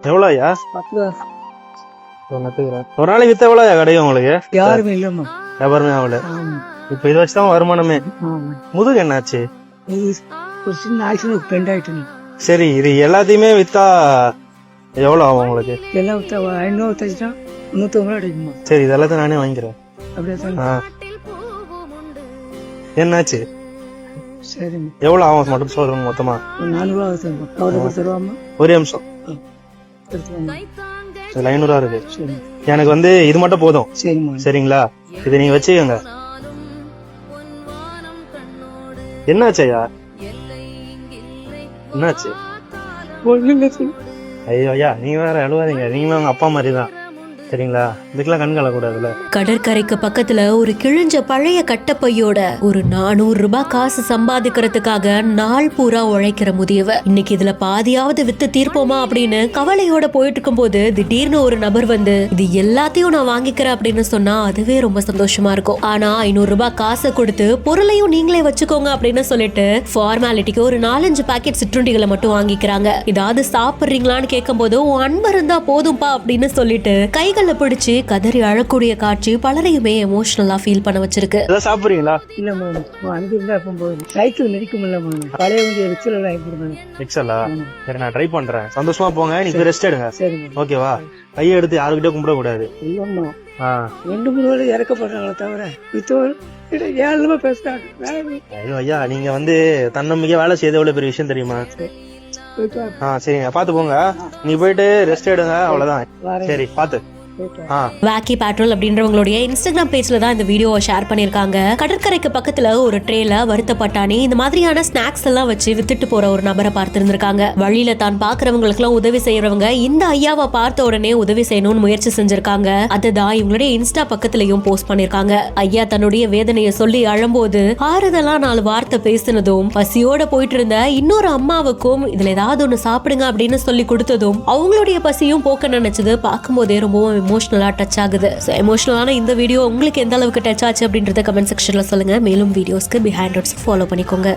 எவ்வளோயா? 10 ஒரு நாளைக்கு வித்த எவ்வளோயா கிடைக்கும் உங்களுக்கு? யாருமே இல்லம்மா. வியாபாரமே ஆகல. இப்ப இதை வச்சுதான் வருமானமே. முதுகு என்னாச்சு? இது ஒரு சின்ன ஆக்சிடென்ட் பெண்ட் ஆயிட்டு. சரி, இது எல்லாத்தையுமே வித்தா எவ்வளவு ஆகும் உங்களுக்கு? எல்லாம் 500 தச்சுட்டா 350 அடிக்குமா? சரி, இது எல்லாத்தையும் நானே வாங்கிக்கிறேன். அப்படியே என்னாச்சு? சரி, எவ்வளவு ஆகும் மட்டும் சொல்றேன். மொத்தமா 400 ஆகுது. கவலை கொடுத்துருவாமா? ஒரு நிமிஷம். இதுல 500 இருக்கு. எனக்கு வந்து இது மட்டும் போதும். சரிம்மா. சரிங்களா? இதை நீங்க வச்சுக்கோங்க. என்னாச்சையா? என்னாச்சு? ஐயோ ஐயா, நீங்க வேற அழுவாதீங்க. நீங்களும் உங்க அப்பா மாதிரி தான். சரிங்களா? இதுக்கெல்லாம் கண் கலக்கூடாதுல. கடற்கரைக்கு பக்கத்துல ஒரு கிழிஞ்ச பழைய கட்டப்பையோட ஒரு 400 ரூபாய் காசு சம்பாதிக்கிறதுக்காக நாள் பூரா உழைக்கிற முதியவர் இன்னைக்கு இதுல பாதியாவது வித்து தீர்ப்போமா அப்படின்னு கவலையோட போயிட்டு இருக்கும் போது திடீர்னு ஒரு நபர் வந்து இது எல்லாத்தையும் நான் வாங்கிக்கிறேன் அப்படின்னு சொன்னா அதுவே ரொம்ப சந்தோஷமா இருக்கும். ஆனா 500 ரூபாய் காசை கொடுத்து பொருளையும் நீங்களே வச்சுக்கோங்க அப்படின்னு சொல்லிட்டு ஃபார்மாலிட்டிக்கு ஒரு 4-5 பாக்கெட் சிற்றுண்டிகளை மட்டும் வாங்கிக்கிறாங்க. ஏதாவது சாப்பிடுறீங்களான்னு கேட்கும் போது அன்பு இருந்தா போதும்பா அப்படின்னு சொல்லிட்டு கைகளை பிடிச்சு கதறி அழக்கூடிய காட்சி பலரையுமே எமோஷனலா ஃபீல் பண்ண வச்சிருக்கு. சாப்பிடுறீங்களா? இல்ல மேம், அன்பு இருந்தா போகும்போது சைக்கிள் நெரிக்கும் இல்ல மேம். பழைய வண்டி எக்ஸல் எல்லாம் போடுறாங்க. எக்ஸலா? சரி, நான் ட்ரை பண்றேன். சந்தோஷமா போங்க. நீங்க ரெஸ்ட் எடுங்க. சரி, ஓகேவா? கையை எடுத்து யாருக்கிட்டே கும்பிட கூடாது. இல்லம்மா, 2-3 வேலை இறக்கப்படுறாங்களே தவிர மித்தவர் ஏழுமா பேசுறாங்க. ஐயோ ஐயா, நீங்க வந்து தன்னம்பிக்கை வேலை செய்த எவ்வளவு பெரிய விஷயம் தெரியுமா? சரிங்க, பாத்து போங்க. நீங்க போயிட்டு ரெஸ்ட் எடுங்க. அவ்வளவுதான். சரி, பாத்து. வாக்கி பேட்ரோல் அப்படின்றவங்களுடைய இன்ஸ்டாகிராம் பேஜ்ல தான் இந்த வீடியோவை ஷேர் பண்ணிருக்காங்க. கடற்கரைக்கு பக்கத்துல ஒரு ட்ரேல வறுத்த பட்டாணி இந்த மாதிரியான ஸ்நாக்ஸ் எல்லாம் வச்சு வித்துட்டு போற ஒரு நபரை பார்த்திருந்திருக்காங்க. வழியில தான் பாக்குறவங்களுக்கு எல்லாம் உதவி செய்யறவங்க இந்த ஐயாவை பார்த்த உடனே உதவி செய்யணும்னு முயற்சி செஞ்சிருக்காங்க. அதுதான் இவங்களுடைய இன்ஸ்டா பக்கத்துலயும் போஸ்ட் பண்ணிருக்காங்க. ஐயா தன்னுடைய வேதனையை சொல்லி அழும்போது ஆறுதலா 4 வார்த்தை பேசினதும் பசியோட போயிட்டு இருந்த இன்னொரு அம்மாவுக்கும் இதுல ஏதாவது ஒண்ணு சாப்பிடுங்க அப்படின்னு சொல்லி கொடுத்ததும் அவங்களுடைய பசியும் போக்க நினைச்சது பார்க்கும்போதே ரொம்பவும் எமோஷனலா டச் ஆகுது. எமோஷனலான இந்த வீடியோ உங்களுக்கு எந்த அளவுக்கு டச் ஆச்சு அப்படின்றத கமெண்ட் செக்ஷன்ல சொல்லுங்க. மேலும் வீடியோஸ்க்கு பிஹைண்ட் ஃபாலோ பண்ணிக்கோங்க.